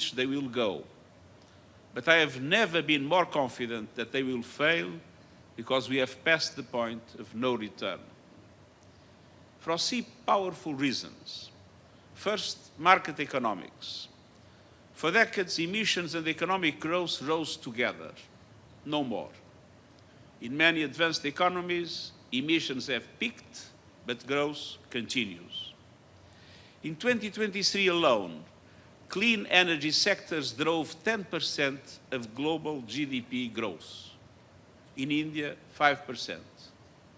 which they will go. But I have never been more confident that they will fail because we have passed the point of no return. For three powerful reasons. First, market economics. For decades, emissions and economic growth rose together, no more. In many advanced economies, emissions have peaked, but growth continues. In 2023 alone, clean energy sectors drove 10% of global GDP growth. In India, 5%. The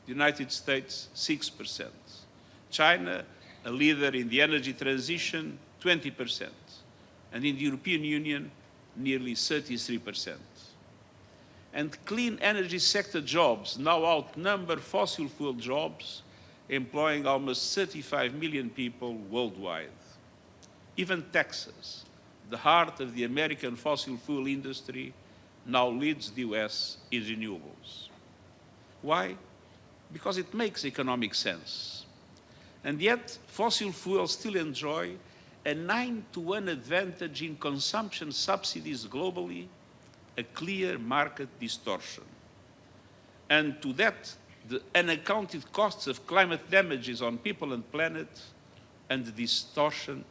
United States, 6%. China, a leader in the energy transition, 20%. And in the European Union, nearly 33%. And clean energy sector jobs now outnumber fossil fuel jobs, employing almost 35 million people worldwide. Even Texas, the heart of the American fossil fuel industry, now leads the US in renewables. Why? Because it makes economic sense. And yet, fossil fuels still enjoy a 9-to-1 advantage in consumption subsidies globally, a clear market distortion. And to that, the unaccounted costs of climate damages on people and planet, and the distortion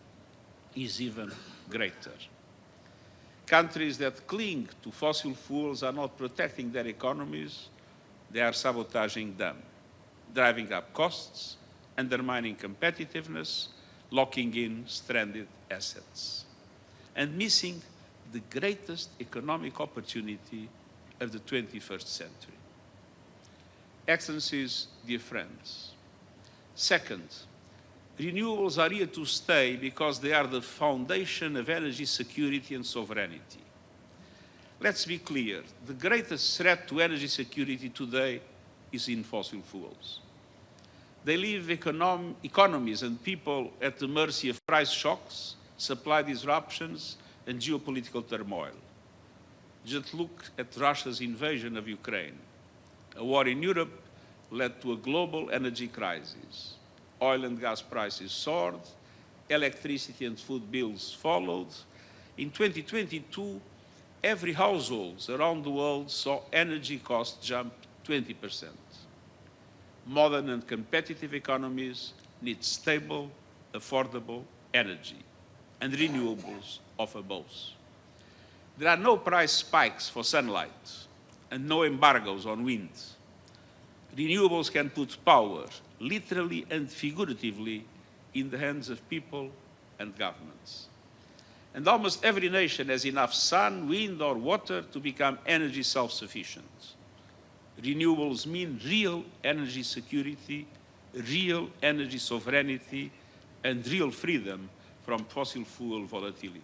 is even greater. Countries that cling to fossil fuels are not protecting their economies, they are sabotaging them, driving up costs, undermining competitiveness, locking in stranded assets, and missing the greatest economic opportunity of the 21st century. Excellencies, dear friends. Second, renewables are here to stay because they are the foundation of energy security and sovereignty. Let's be clear, the greatest threat to energy security today is in fossil fuels. They leave economies and people at the mercy of price shocks, supply disruptions, and geopolitical turmoil. Just look at Russia's invasion of Ukraine. A war in Europe led to a global energy crisis. Oil and gas prices soared, electricity and food bills followed. In 2022, every household around the world saw energy costs jump 20%. Modern and competitive economies need stable, affordable energy, and renewables offer both. There are no price spikes for sunlight and no embargoes on wind. Renewables can put power, literally and figuratively, in the hands of people and governments. And almost every nation has enough sun, wind, or water to become energy self-sufficient. Renewables mean real energy security, real energy sovereignty, and real freedom from fossil fuel volatility.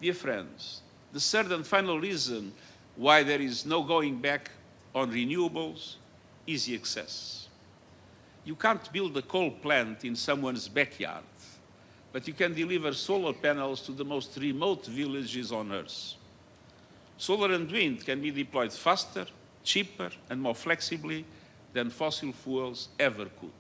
Dear friends, the third and final reason why there is no going back on renewables is the excess. You can't build a coal plant in someone's backyard, but you can deliver solar panels to the most remote villages on Earth. Solar and wind can be deployed faster, cheaper, and more flexibly than fossil fuels ever could.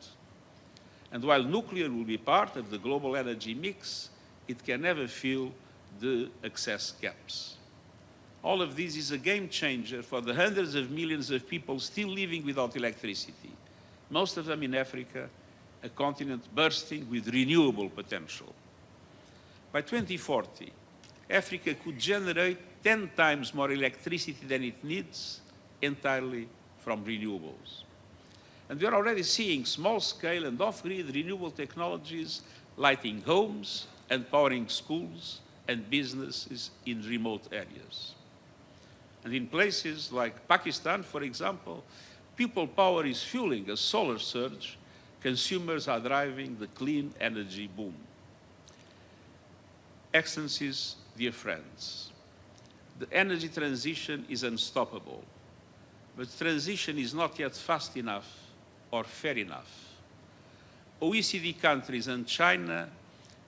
And while nuclear will be part of the global energy mix, it can never fill the access gaps. All of this is a game changer for the hundreds of millions of people still living without electricity, most of them in Africa, a continent bursting with renewable potential. By 2040, Africa could generate 10 times more electricity than it needs, entirely from renewables. And we are already seeing small-scale and off-grid renewable technologies lighting homes and powering schools and businesses in remote areas. And in places like Pakistan, for example, people power is fueling a solar surge. Consumers are driving the clean energy boom. Excellencies, dear friends, the energy transition is unstoppable, but transition is not yet fast enough or fair enough. OECD countries and China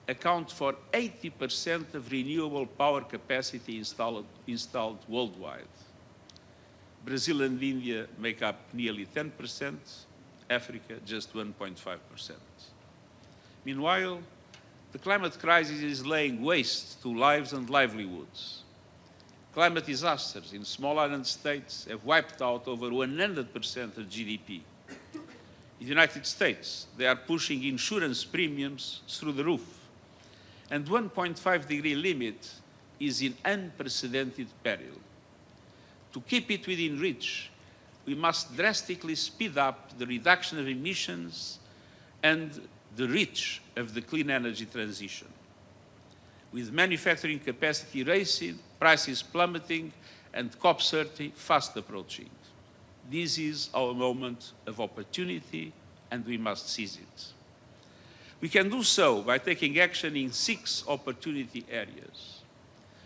account for 80% of renewable power capacity installed worldwide. Brazil and India make up nearly 10%, Africa just 1.5%. Meanwhile, The climate crisis is laying waste to lives and livelihoods. Climate disasters in small island states have wiped out over 100% of GDP. In the United States, they are pushing insurance premiums through the roof. And 1.5-degree limit is in unprecedented peril. To keep it within reach, we must drastically speed up the reduction of emissions and the reach of the clean energy transition. With manufacturing capacity racing, prices plummeting, and COP30 fast approaching. This is our moment of opportunity, and we must seize it. We can do so by taking action in 6 opportunity areas.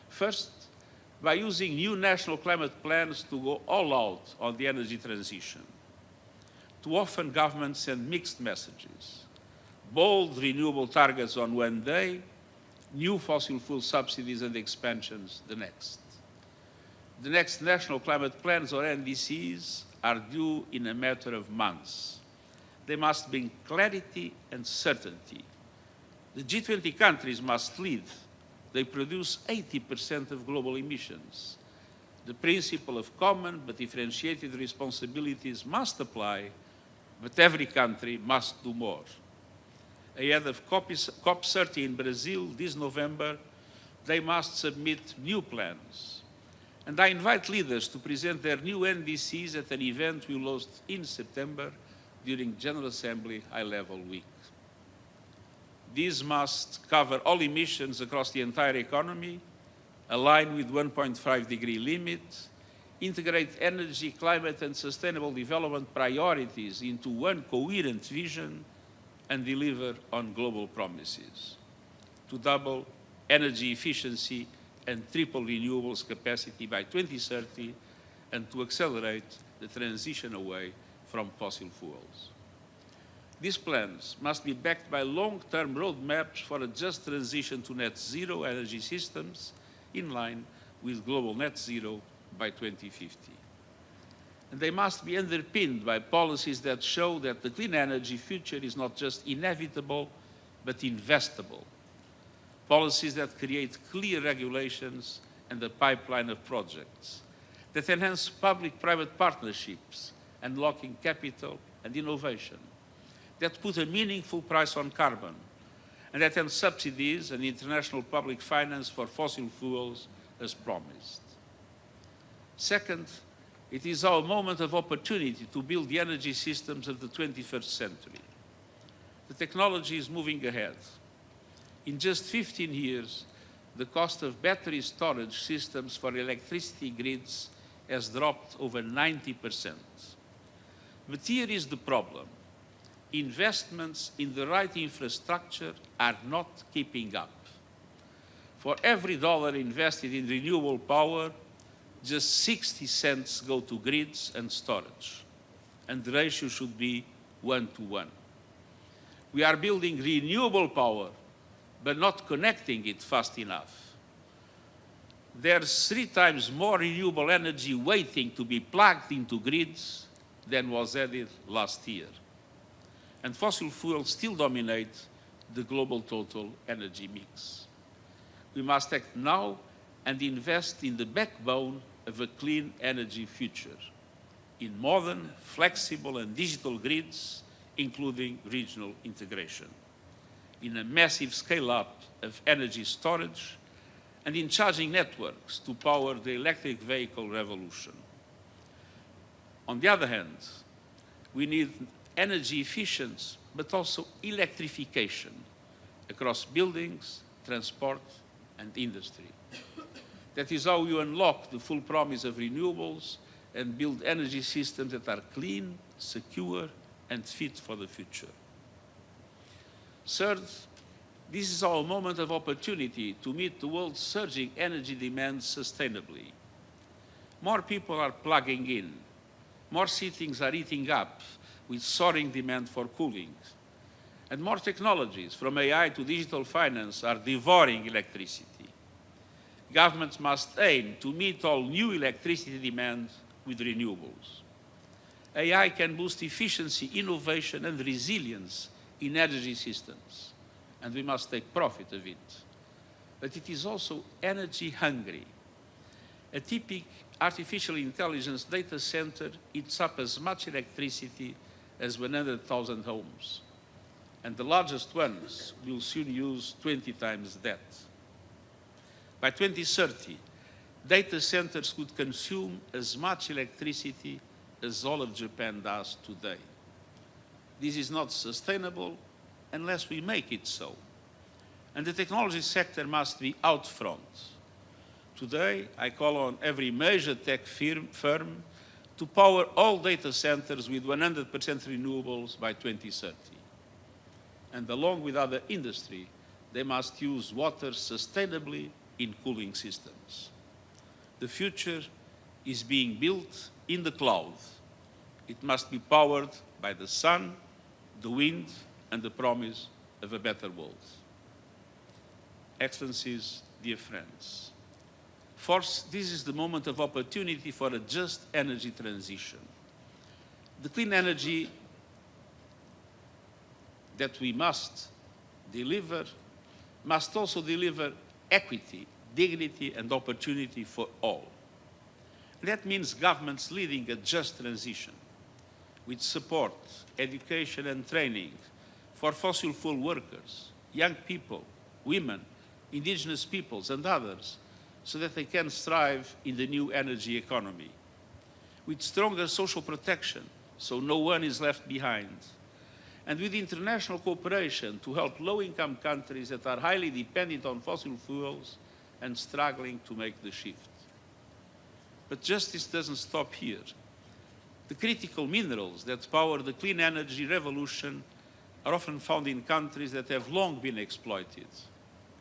First, by using new national climate plans to go all out on the energy transition. Too often, governments send mixed messages. Bold renewable targets on one day, new fossil fuel subsidies and expansions the next. The next national climate plans, or NDCs, are due in a matter of months. They must bring clarity and certainty. The G20 countries must lead. They produce 80% of global emissions. The principle of common but differentiated responsibilities must apply, but every country must do more. Ahead of COP30 in Brazil this November, they must submit new plans. And I invite leaders to present their new NDCs at an event we will host in September during General Assembly High-Level Week. These must cover all emissions across the entire economy, align with 1.5-degree limit, integrate energy, climate, and sustainable development priorities into one coherent vision, and deliver on global promises to double energy efficiency and triple renewables capacity by 2030, and to accelerate the transition away from fossil fuels. These plans must be backed by long-term roadmaps for a just transition to net zero energy systems in line with global net zero by 2050. And they must be underpinned by policies that show that the clean energy future is not just inevitable, but investable. Policies that create clear regulations and a pipeline of projects, that enhance public-private partnerships, unlocking capital and innovation, that put a meaningful price on carbon, and that end subsidies and international public finance for fossil fuels as promised. Second, it is our moment of opportunity to build the energy systems of the 21st century. The technology is moving ahead. In just 15 years, the cost of battery storage systems for electricity grids has dropped over 90%. But here is the problem. Investments in the right infrastructure are not keeping up. For every dollar invested in renewable power, just 60 cents go to grids and storage, and the ratio should be 1-to-1. We are building renewable power, but not connecting it fast enough. There's 3 times more renewable energy waiting to be plugged into grids than was added last year. And fossil fuels still dominate the global total energy mix. We must act now and invest in the backbone of a clean energy future, in modern, flexible, and digital grids, including regional integration, in a massive scale-up of energy storage, and in charging networks to power the electric vehicle revolution. On the other hand, we need energy efficiency, but also electrification across buildings, transport, and industry. That is how you unlock the full promise of renewables and build energy systems that are clean, secure, and fit for the future. Third, this is our moment of opportunity to meet the world's surging energy demand sustainably. More people are plugging in. More cities are eating up with soaring demand for cooling. And more technologies, from AI to digital finance, are devouring electricity. Governments must aim to meet all new electricity demand with renewables. AI can boost efficiency, innovation, and resilience in energy systems. and we must take profit of it. But it is also energy hungry. A typical artificial intelligence data center eats up as much electricity as 100,000 homes. And the largest ones will soon use 20 times that. By 2030, data centers could consume as much electricity as all of Japan does today. This is not sustainable unless we make it so. And the technology sector must be out front. Today, I call on every major tech firm to power all data centers with 100% renewables by 2030. And along with other industry, they must use water sustainably in cooling systems. The future is being built in the cloud. It must be powered by the sun, the wind, and the promise of a better world. Excellencies, dear friends, first, this is the moment of opportunity for a just energy transition. The clean energy that we must deliver must also deliver equity, dignity, and opportunity for all. That means governments leading a just transition with support, education, and training for fossil fuel workers, young people, women, indigenous peoples, and others, so that they can thrive in the new energy economy. With stronger social protection, so no one is left behind. And with international cooperation to help low-income countries that are highly dependent on fossil fuels and struggling to make the shift. But justice doesn't stop here. The critical minerals that power the clean energy revolution are often found in countries that have long been exploited.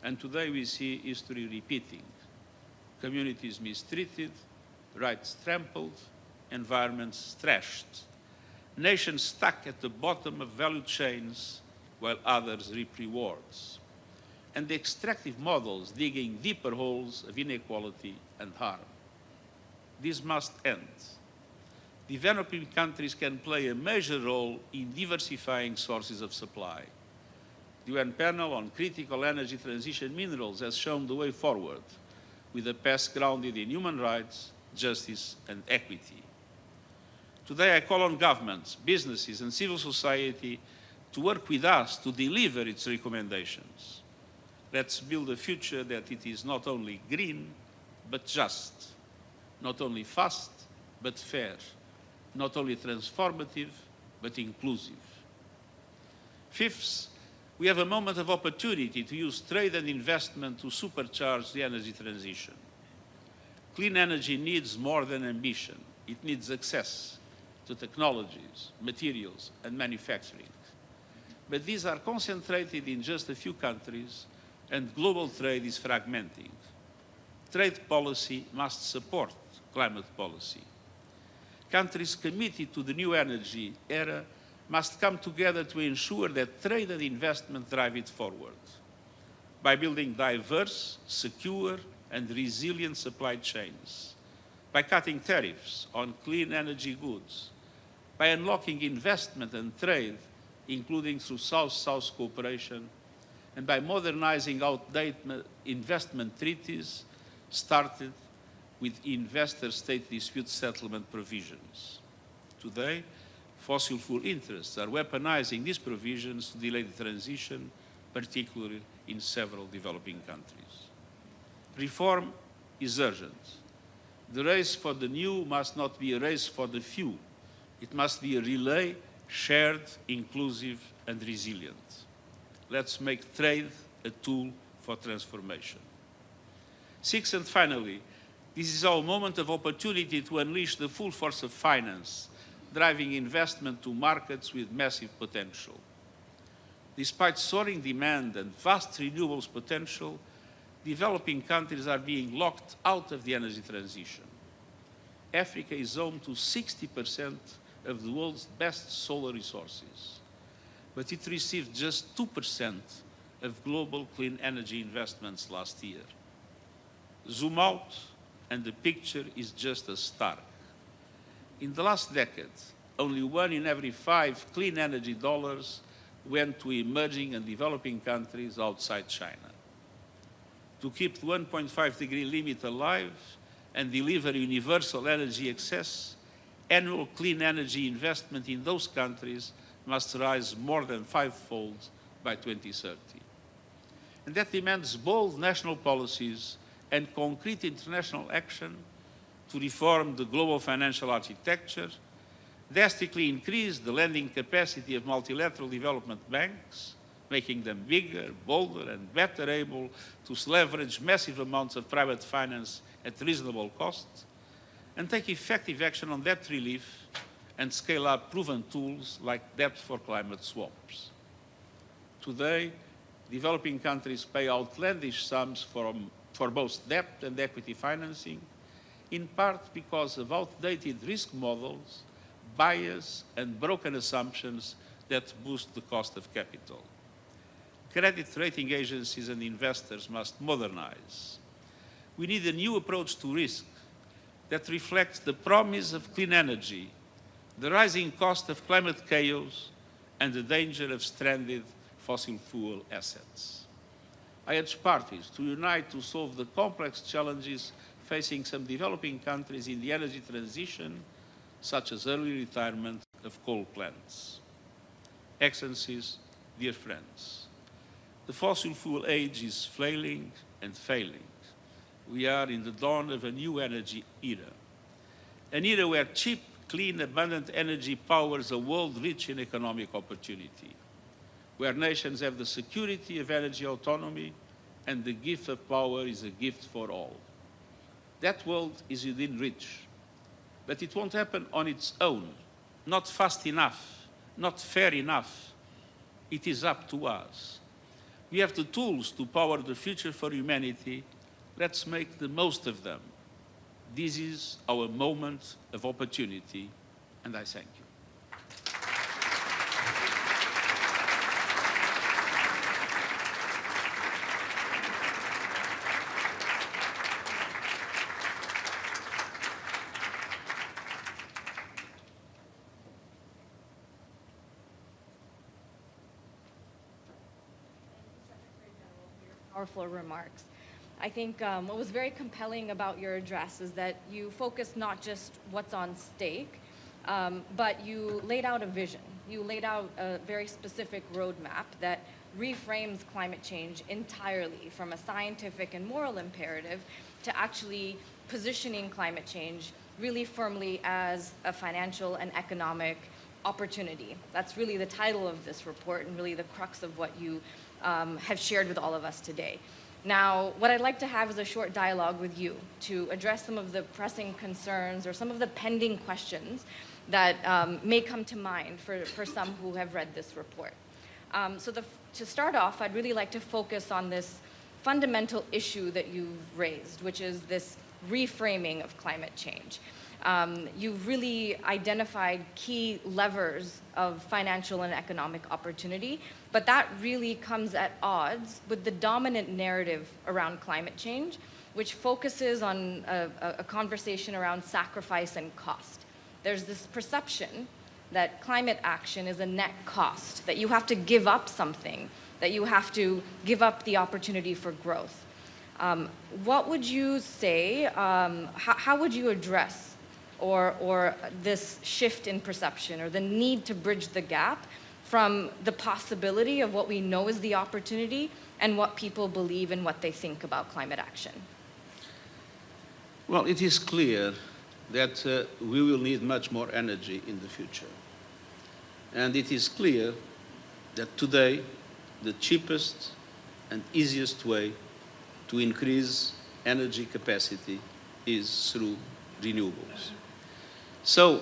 And today we see history repeating. Communities mistreated, rights trampled, environments trashed. Nations stuck at the bottom of value chains while others reap rewards. And the extractive models digging deeper holes of inequality and harm. This must end. Developing countries can play a major role in diversifying sources of supply. The UN panel on critical energy transition minerals has shown the way forward, with a past grounded in human rights, justice, and equity. Today, I call on governments, businesses, and civil society to work with us to deliver its recommendations. Let's build a future that it is not only green, but just, not only fast, but fair, not only transformative, but inclusive. Fifth, we have a moment of opportunity to use trade and investment to supercharge the energy transition. Clean energy needs more than ambition. It needs access to technologies, materials, and manufacturing. But these are concentrated in just a few countries, and global trade is fragmenting. Trade policy must support climate policy. Countries committed to the new energy era must come together to ensure that trade and investment drive it forward by building diverse, secure, and resilient supply chains, by cutting tariffs on clean energy goods, by unlocking investment and trade, including through South-South cooperation, and by modernizing outdated investment treaties started with investor-state dispute settlement provisions. Today, fossil fuel interests are weaponizing these provisions to delay the transition, particularly in several developing countries. Reform is urgent. The race for the new must not be a race for the few. It must be a relay, shared, inclusive, and resilient. Let's make trade a tool for transformation. Sixth and finally, this is our moment of opportunity to unleash the full force of finance, driving investment to markets with massive potential. Despite soaring demand and vast renewables potential, developing countries are being locked out of the energy transition. Africa is home to 60% of the world's best solar resources, but it received just 2% of global clean energy investments last year. Zoom out, and the picture is just as stark. In the last decade, only 1 in every 5 clean energy dollars went to emerging and developing countries outside China. To keep the 1.5-degree limit alive and deliver universal energy access, annual clean energy investment in those countries must rise more than fivefold by 2030. And that demands bold national policies and concrete international action to reform the global financial architecture, drastically increase the lending capacity of multilateral development banks, making them bigger, bolder, and better able to leverage massive amounts of private finance at reasonable cost, and take effective action on debt relief and scale up proven tools like debt for climate swaps. Today, developing countries pay outlandish sums for both debt and equity financing, in part because of outdated risk models, bias, and broken assumptions that boost the cost of capital. Credit rating agencies and investors must modernize. We need a new approach to risk that reflects the promise of clean energy, the rising cost of climate chaos, and the danger of stranded fossil fuel assets. I urge parties to unite to solve the complex challenges facing some developing countries in the energy transition, such as early retirement of coal plants. Excellencies, dear friends, the fossil fuel age is flailing and failing. We are in the dawn of a new energy era, an era where cheap, clean, abundant energy powers a world rich in economic opportunity, where nations have the security of energy autonomy and the gift of power is a gift for all. That world is within reach, but it won't happen on its own, not fast enough, not fair enough. It is up to us. We have the tools to power the future for humanity. Let's make the most of them. This is our moment of opportunity, and I thank you. Powerful remarks. I think what was very compelling about your address is that you focused not just what's on stake, but you laid out a vision. You laid out a very specific roadmap that reframes climate change entirely from a scientific and moral imperative to actually positioning climate change really firmly as a financial and economic opportunity. That's really the title of this report and really the crux of what you have shared with all of us today. Now, what I'd like to have is a short dialogue with you to address some of the pressing concerns or some of the pending questions that may come to mind for some who have read this report. To start off, I'd really like to focus on this fundamental issue that you've raised, which is this reframing of climate change. You've really identified key levers of financial and economic opportunity, but that really comes at odds with the dominant narrative around climate change, which focuses on a conversation around sacrifice and cost. There's this perception that climate action is a net cost, that you have to give up something, that you have to give up the opportunity for growth. What would you say, how would you address or this shift in perception or the need to bridge the gap from the possibility of what we know is the opportunity and what people believe and what they think about climate action? Well, it is clear that we will need much more energy in the future. And it is clear that today the cheapest and easiest way to increase energy capacity is through renewables. So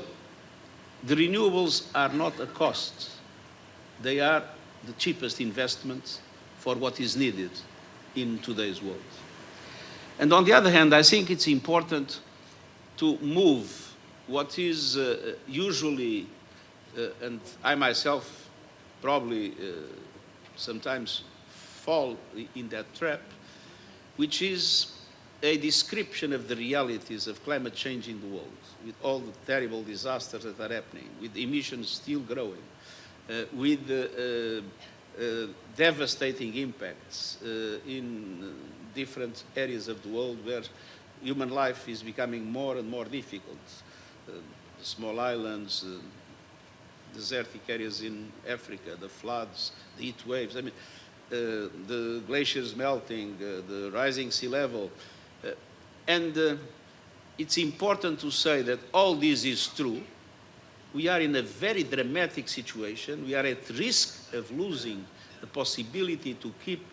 the renewables are not a cost. They are the cheapest investment for what is needed in today's world. And on the other hand, I think it's important to move what is usually, and I myself probably sometimes fall in that trap, which is a description of the realities of climate change in the world, with all the terrible disasters that are happening, with emissions still growing, with devastating impacts in different areas of the world where human life is becoming more and more difficult. Small islands, desertic areas in Africa, the floods, the heat waves, I mean, the glaciers melting, the rising sea level. It's important to say that all this is true. We are in a very dramatic situation. We are at risk of losing the possibility to keep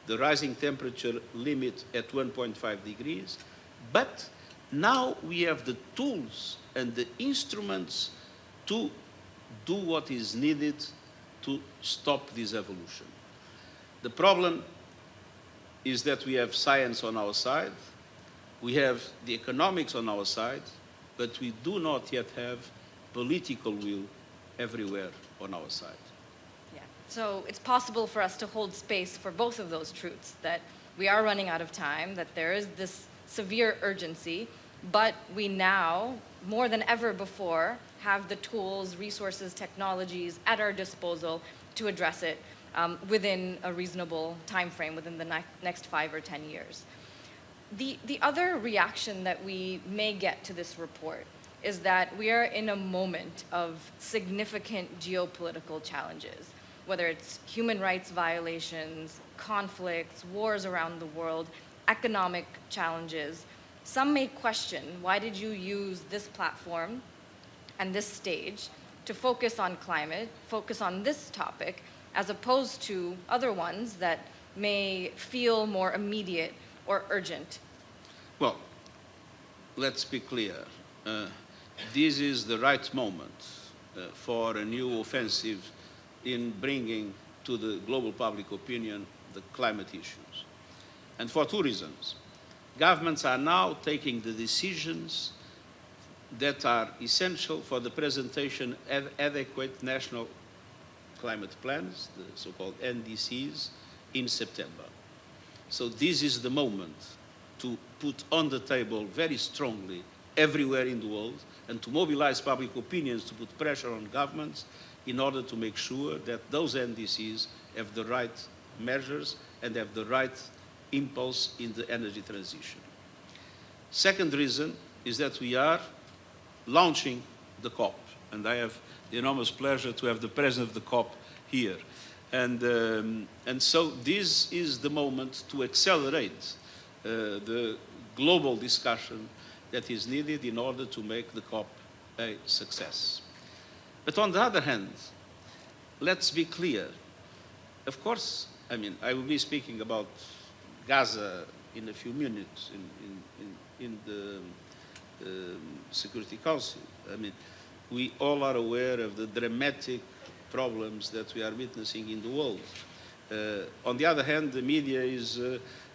the rising temperature limit at 1.5 degrees. But now we have the tools and the instruments to do what is needed to stop this evolution. The problem is that we have science on our side, we have the economics on our side, but we do not yet have political will everywhere on our side. Yeah. So it's possible for us to hold space for both of those truths, that we are running out of time, that there is this severe urgency, but we now, more than ever before, have the tools, resources, technologies at our disposal to address it within a reasonable time frame, within the next 5 or 10 years. The other reaction that we may get to this report is that we are in a moment of significant geopolitical challenges, whether it's human rights violations, conflicts, wars around the world, economic challenges. Some may question, why did you use this platform and this stage to focus on climate, focus on this topic, as opposed to other ones that may feel more immediate or urgent? Well, let's be clear. This is the right moment for a new offensive in bringing to the global public opinion the climate issues. And for two reasons. Governments are now taking the decisions that are essential for the presentation of adequate national climate plans, the so-called NDCs, in September. So this is the moment to put on the table very strongly everywhere in the world and to mobilize public opinions to put pressure on governments in order to make sure that those NDCs have the right measures and have the right impulse in the energy transition. Second reason is that we are launching the COP, and I have the enormous pleasure to have the president of the COP here. And so this is the moment to accelerate the global discussion that is needed in order to make the COP a success. But on the other hand, let's be clear. Of course, I mean, I will be speaking about Gaza in a few minutes in the Security Council. I mean, we all are aware of the dramatic problems that we are witnessing in the world. On the other hand, the media is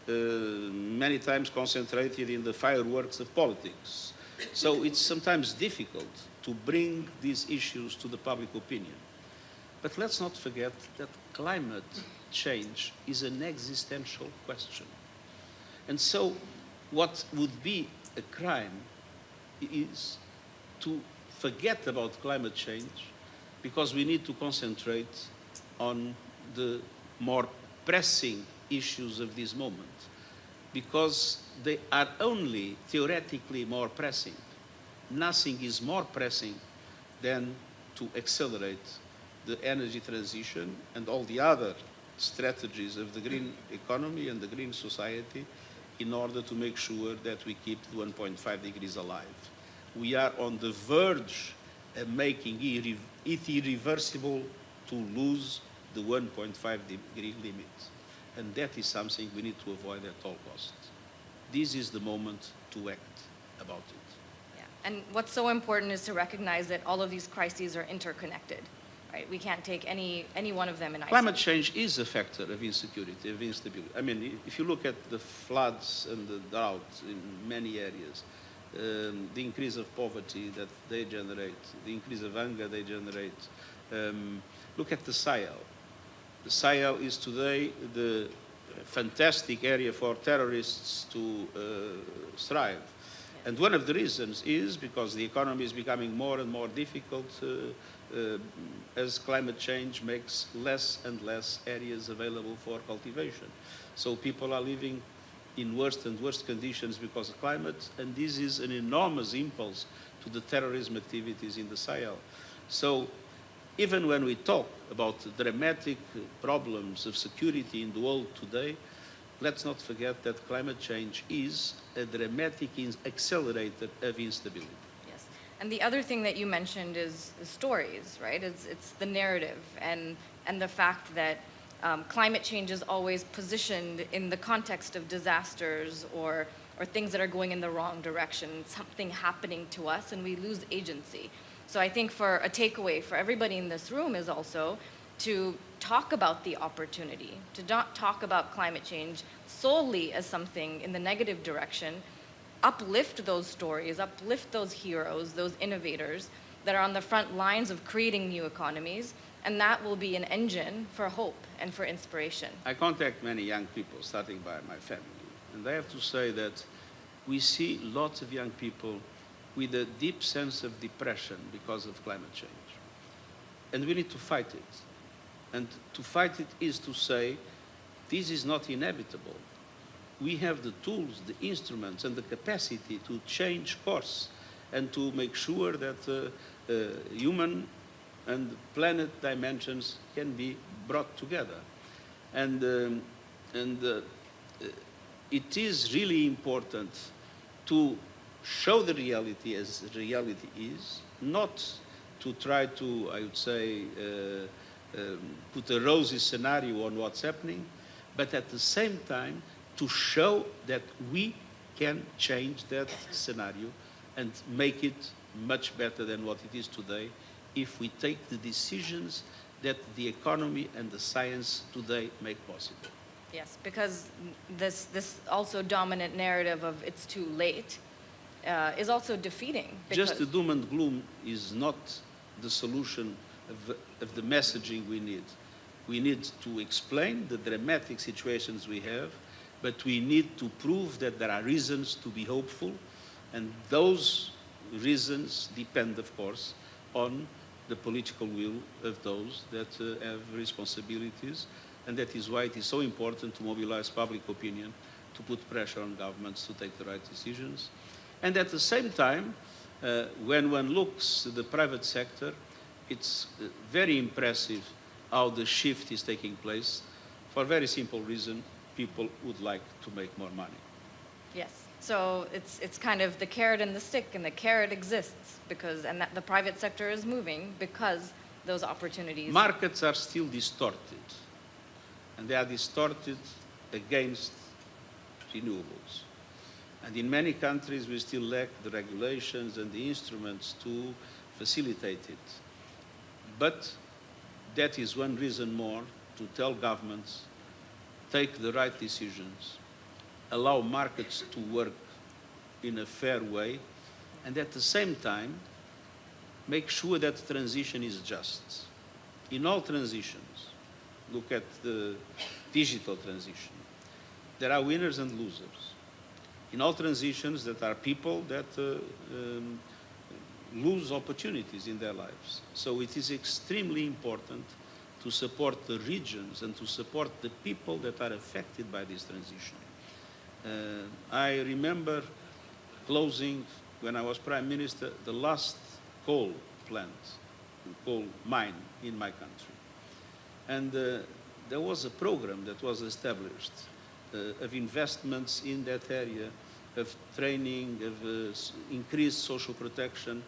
many times concentrated in the fireworks of politics. So it's sometimes difficult to bring these issues to the public opinion. But let's not forget that climate change is an existential question. And so what would be a crime is to forget about climate change, because we need to concentrate on the more pressing issues of this moment, because they are only theoretically more pressing. Nothing is more pressing than to accelerate the energy transition and all the other strategies of the green economy and the green society in order to make sure that we keep the 1.5 degrees alive. We are on the verge of making it irreversible to lose the 1.5 degree limit. And that is something we need to avoid at all costs. This is the moment to act about it. Yeah. And what's so important is to recognize that all of these crises are interconnected. Right? We can't take any one of them in isolation. Climate change is a factor of insecurity, of instability. I mean, if you look at the floods and the drought in many areas, the increase of poverty that they generate, the increase of hunger they generate. Look at the Sahel. The Sahel is today the fantastic area for terrorists to thrive. And one of the reasons is because the economy is becoming more and more difficult as climate change makes less and less areas available for cultivation. So people are living in worse and worse conditions because of climate, and this is an enormous impulse to the terrorism activities in the Sahel. So even when we talk about dramatic problems of security in the world today, let's not forget that climate change is a dramatic accelerator of instability. Yes, and the other thing that you mentioned is stories, right? It's the narrative and the fact that climate change is always positioned in the context of disasters or things that are going in the wrong direction, something happening to us and we lose agency. So I think for a takeaway for everybody in this room is also to talk about the opportunity, to not talk about climate change solely as something in the negative direction, uplift those stories, uplift those heroes, those innovators that are on the front lines of creating new economies, and that will be an engine for hope and for inspiration. I contact many young people, starting by my family, and I have to say that we see lots of young people with a deep sense of depression because of climate change. And we need to fight it. And to fight it is to say, this is not inevitable. We have the tools, the instruments, and the capacity to change course and to make sure that human and planet dimensions can be brought together. And it is really important to show the reality as reality is, not to try to, I would say, put a rosy scenario on what's happening, but at the same time to show that we can change that scenario and make it much better than what it is today if we take the decisions that the economy and the science today make possible. Yes, because this also dominant narrative of it's too late is also defeating. Just the doom and gloom is not the solution of the messaging we need. We need to explain the dramatic situations we have, but we need to prove that there are reasons to be hopeful, and those reasons depend, of course, on the political will of those that have responsibilities, and that is why it is so important to mobilize public opinion, to put pressure on governments to take the right decisions. And at the same time, when one looks at the private sector, it's very impressive how the shift is taking place. For a very simple reason, people would like to make more money. Yes, so it's kind of the carrot and the stick, and the carrot exists because, and that the private sector is moving because those opportunities. Markets are still distorted, and they are distorted against renewables. And in many countries, we still lack the regulations and the instruments to facilitate it. But that is one reason more to tell governments, take the right decisions, allow markets to work in a fair way, and at the same time, make sure that the transition is just. In all transitions, look at the digital transition, there are winners and losers. In all transitions, there are people that lose opportunities in their lives. So it is extremely important to support the regions and to support the people that are affected by this transition. I remember closing, when I was Prime Minister, the last coal plant, coal mine in my country. And there was a program that was established of investments in that area, of training, of increased social protection.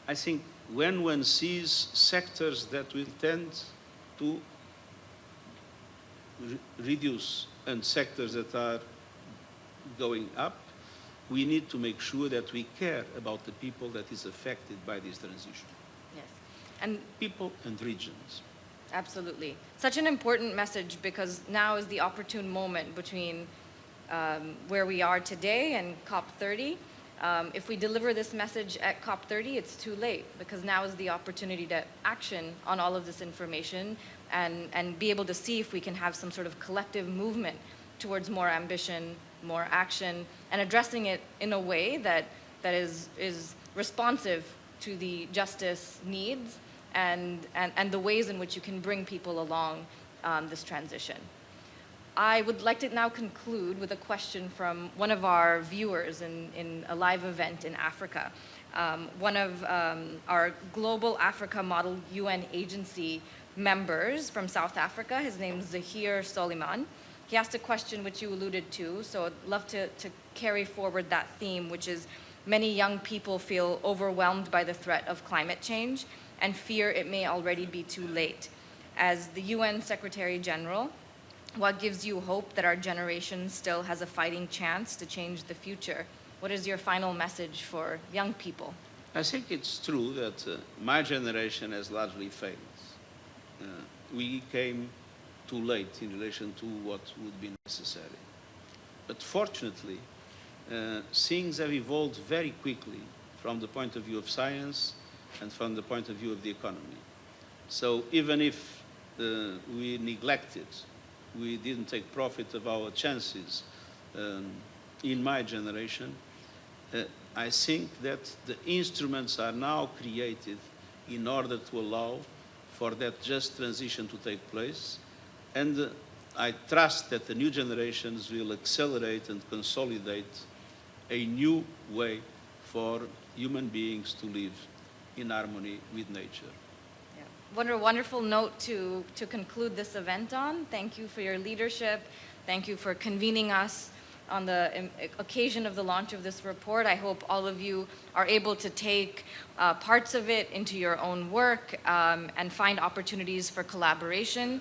I think when one sees sectors that will tend to reduce and sectors that are going up, we need to make sure that we care about the people that is affected by this transition. Yes, and people and regions. Absolutely. Such an important message, because now is the opportune moment between where we are today and COP30. If we deliver this message at COP30, it's too late, because now is the opportunity to action on all of this information and be able to see if we can have some sort of collective movement towards more ambition, more action, and addressing it in a way that that is responsive to the justice needs and the ways in which you can bring people along this transition. I would like to now conclude with a question from one of our viewers in a live event in Africa. One of our Global Africa Model UN Agency members from South Africa, his name is Zahir Soliman. He asked a question which you alluded to, so I'd love to carry forward that theme, which is many young people feel overwhelmed by the threat of climate change and fear it may already be too late. As the UN Secretary General, what gives you hope that our generation still has a fighting chance to change the future? What is your final message for young people? I think it's true that my generation has largely failed. We came too late in relation to what would be necessary. But fortunately, things have evolved very quickly from the point of view of science and from the point of view of the economy. So even if we neglected, we didn't take profit of our chances in my generation, I think that the instruments are now created in order to allow for that just transition to take place. And I trust that the new generations will accelerate and consolidate a new way for human beings to live in harmony with nature. What a wonderful note to conclude this event on. Thank you for your leadership. Thank you for convening us on the occasion of the launch of this report. I hope all of you are able to take parts of it into your own work and find opportunities for collaboration.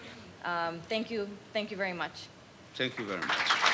Thank you very much. Thank you very much.